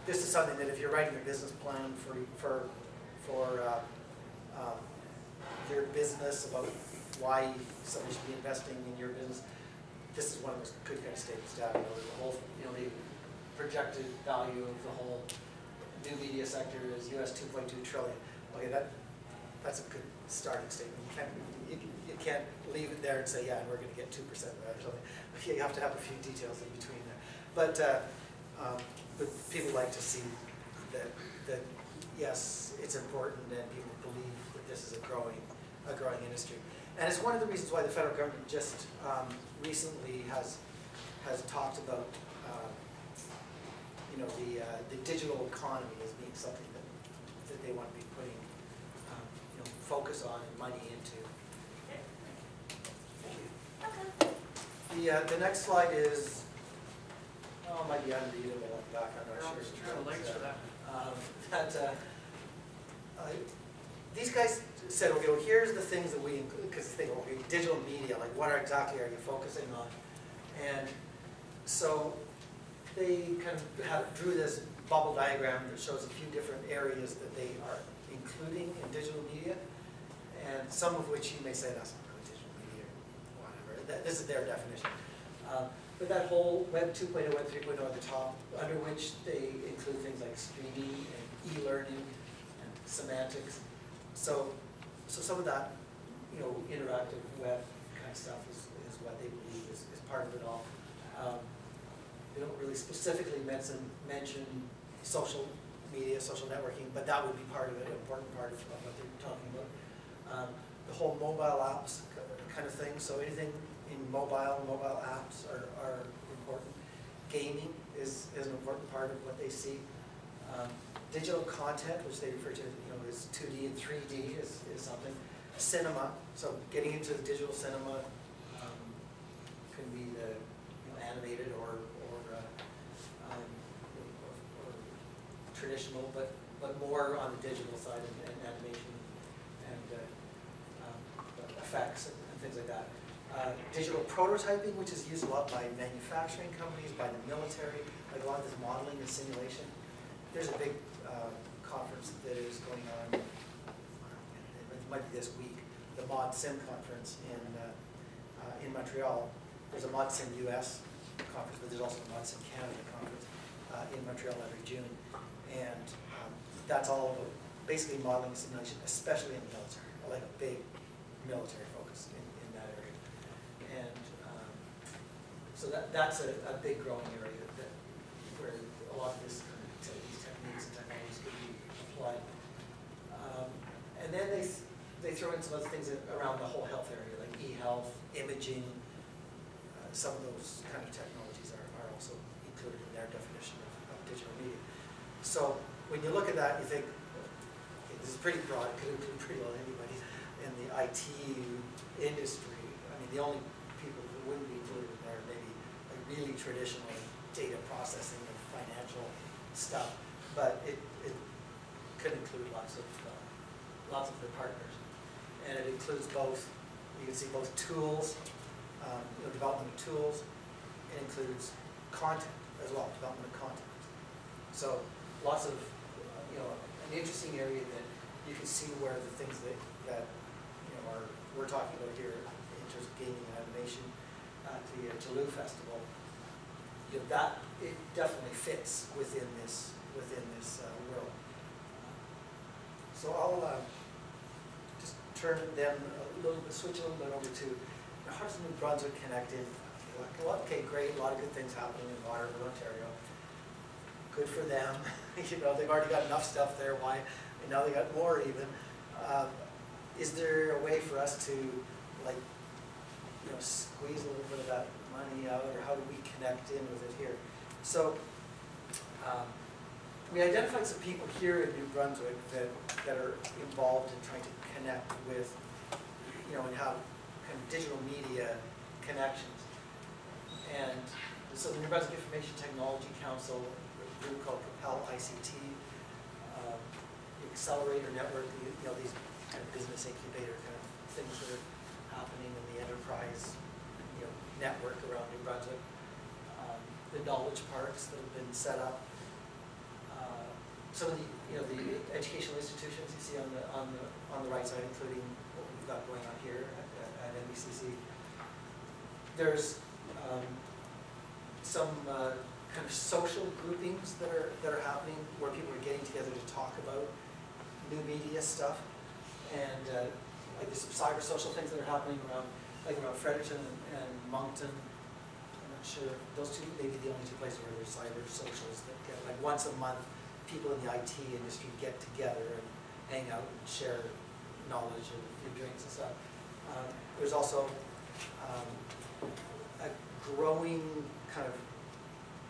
this is something that if you're writing a business plan for your business about why somebody should be investing in your business, this is one of those good kind of statements to have. You know, the whole, the projected value of the whole new media sector is US 2.2 trillion. Okay, that's a good starting statement. You can't leave it there and say, yeah, and we're going to get 2% of that or something. Okay, you have to have a few details in between there. But people like to see that yes, it's important, and people believe that this is a growing industry. And it's one of the reasons why the federal government just recently has talked about the digital economy as being something that they want to be putting focus on and money into. Thank you. The next slide is, it might be unreadable at the back. I'm not sure. No links for that. These guys said, okay, well, here's the things that we include, because they think, okay, digital media, like what exactly are you focusing on? And so they kind of drew this bubble diagram that shows a few different areas that they are including in digital media, and some of which you may say, that's not really digital media, or whatever. This is their definition. But that whole Web 2.0, Web 3.0 at the top, under which they include things like streaming and e-learning and semantics. So some of that, interactive web kind of stuff is what they believe is part of it all. They don't really specifically mention social media, social networking, but that would be part of it, an important part of what they're talking about. The whole mobile apps kind of thing, so anything in mobile apps are important. Gaming is an important part of what they see. Digital content, which they refer to as 2D and 3D, is something. Cinema, so getting into the digital cinema can be the animated or traditional, but more on the digital side and animation and effects and things like that. Digital prototyping, which is used a lot by manufacturing companies, by the military, like a lot of this modeling and simulation. There's a big conference that is going on, it might be this week, the Mod Sim conference in Montreal. There's a Mod Sim US conference, but there's also a Mod Sim Canada conference in Montreal every June. And that's all about basically modeling and simulation, especially in the military, like a big military focus in that area. And so that's a big growing area where a lot of these techniques and technologies could be applied. And then they throw in some other things around the whole health area, like e-health, imaging. Some of those kind of technologies are also included in their definition of digital media. So when you look at that, you think, okay, this is pretty broad, it could include pretty well anybody in the IT industry. I mean, the only people who wouldn't be included in there are maybe like really traditional data processing and financial stuff, but it could include lots of their partners. And it includes both, you can see both tools, development of tools. It includes content as well, development of content. So lots of, an interesting area that you can see where the things that we're talking about here in terms of gaming and animation at the Jalloo Festival, that it definitely fits within this world. So I'll just turn them switch a little bit over to how does New Brunswick connect in? Okay, great, a lot of good things happening in Waterville, Ontario. Good for them. They've already got enough stuff there. Why? And now they got more even. Is there a way for us to, squeeze a little bit of that money out, or how do we connect in with it here? So, we identified some people here in New Brunswick that are involved in trying to connect with, and have kind of digital media connections. And so the New Brunswick Information Technology Council, a group called Propel ICT, the Accelerator Network, these kind of business incubator kind of things that are happening in the enterprise, network around New Brunswick. The knowledge parks that have been set up. some of the, the educational institutions you see on the right side, including what we've got going on here at NBCC. There's some kind of social groupings that are happening where people are getting together to talk about new media stuff, and like there's some cyber social things that are happening around Fredericton and Moncton. I'm not sure, those two may be the only two places where there's cyber socials that get, like once a month, people in the IT industry get together and hang out and share knowledge and a few drinks and stuff. There's also a growing kind of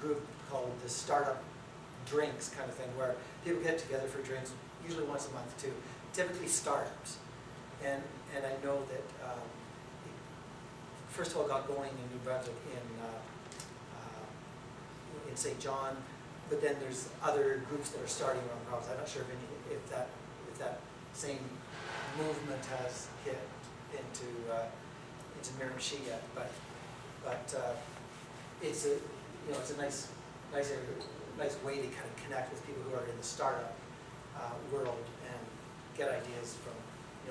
group called the startup drinks kind of thing, where people get together for drinks, usually once a month too, typically startups. And I know that first of all got going in New Brunswick in St. John, but then there's other groups that are starting around the province. I'm not sure if that same movement has hit into Miramichi yet, but it's a it's a nice way to kind of connect with people who are in the startup world and get ideas from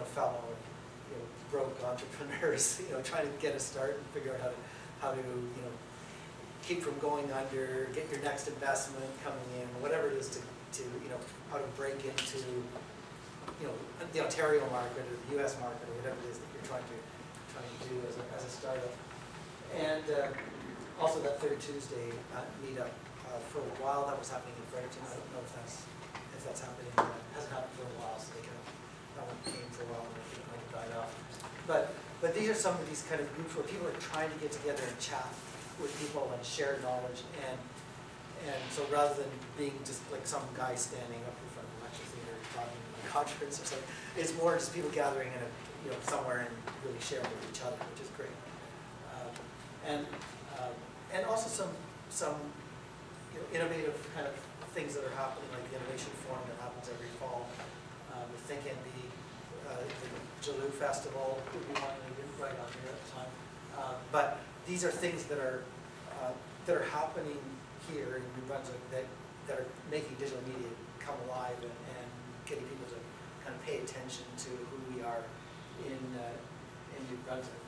fellow broke entrepreneurs trying to get a start and figure out how to keep from going under, get your next investment coming in, whatever it is to how to break into the Ontario market or the U.S. market or whatever it is that you're trying to do as a startup. And also that third Tuesday meetup for a while that was happening in Fredericton. I don't know if that's happening. It hasn't happened for a while, so that one came for a while and it might have died off. But these are some of these kind of groups where people are trying to get together and chat with people and share knowledge, and so rather than being just like some guy standing up in front of a lecture theater talking at a conference or something, it's more just people gathering in somewhere and really sharing with each other, which is great. And also some innovative kind of things that are happening, like the Innovation Forum that happens every fall. The Think NB, the Jalloo Festival would be one that we didn't write on here at the time. But these are things that are happening here in New Brunswick that are making digital media come alive and getting people to kind of pay attention to who we are in New Brunswick.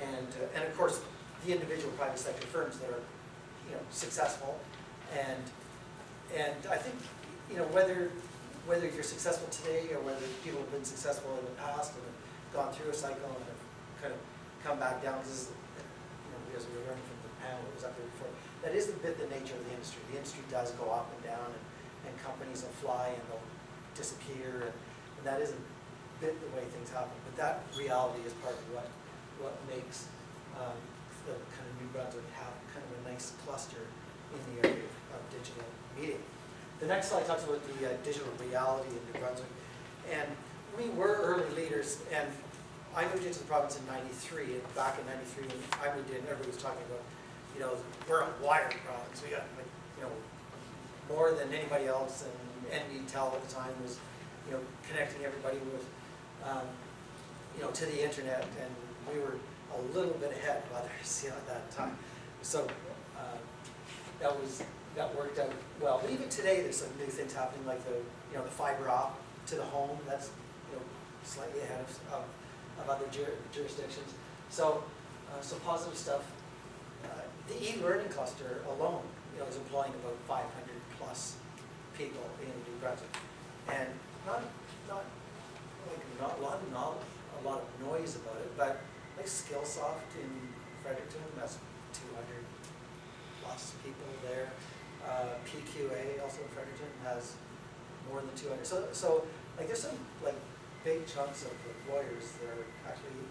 And of course, the individual private sector firms that are successful, and I think whether you're successful today or whether people have been successful in the past and have gone through a cycle and have kind of come back down, because as we were learning from the panel that was up there before, that is a bit the nature of the industry. The industry does go up and down, and companies will fly and they'll disappear, and that is a bit the way things happen. But that reality is part of what makes the kind of New Brunswick have kind of a nice cluster in the area of digital media. The next slide talks about the digital reality in New Brunswick, and we were early leaders. And I moved into the province in '93, and back in '93 when I moved in, everybody was talking about, we're a wired province. We got more than anybody else, and NBTEL at the time was, connecting everybody with, to the internet, and we were a little bit ahead of others, at that time. So that worked out well. But even today, there's some new things happening, like the fiber op to the home. That's slightly ahead of other jurisdictions. So some positive stuff. The e-learning cluster alone, is employing about 500 plus people in New Brunswick, and not a lot of noise about it, but like Skillsoft in Fredericton, that's 200 plus people there. PQA also in Fredericton has more than 200. So like there's some like big chunks of employers that are actually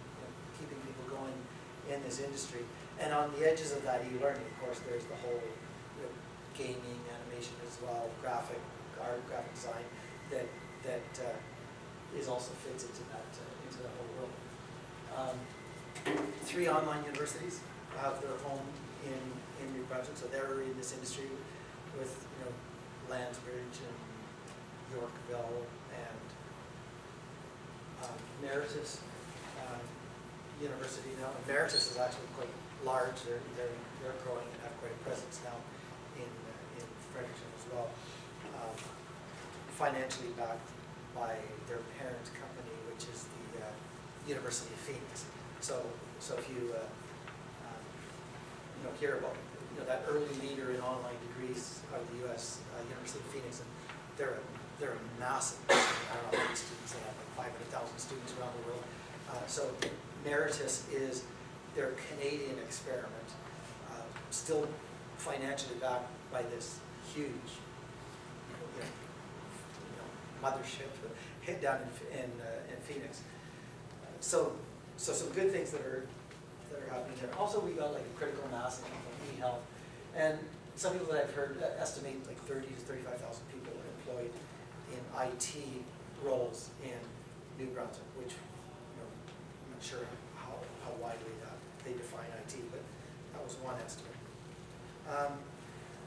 keeping people going in this industry. And on the edges of that e-learning, of course, there's the whole gaming, animation as well, graphic art, graphic design that is also fits into that whole world. 3 online universities have their home in New Brunswick, so they're in this industry with Landsbridge and Yorkville and Emeritus University now. Emeritus is actually quite large. They're growing and have quite a presence now in Fredericton as well. financially backed by their parent company, which is the University of Phoenix. So if you hear about that early leader in online degrees of the U.S. University of Phoenix, and they're a massive. I don't know how many students they have, like 500,000 students around the world. So Meritus is their Canadian experiment, still financially backed by this huge mothership down in Phoenix. So some good things that are happening there. Also, we got like a critical mass in e-health, and some people that I've heard estimate like 30 to 35,000 people employed in IT roles in New Brunswick, which I'm not sure how widely they define IT, but that was one estimate.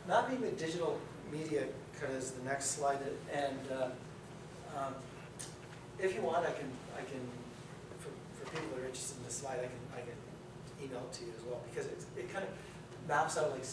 Mapping with digital media kind of is the next slide, and if you want, I can for people that are interested in this slide, I can email it to you as well, because it kind of maps out like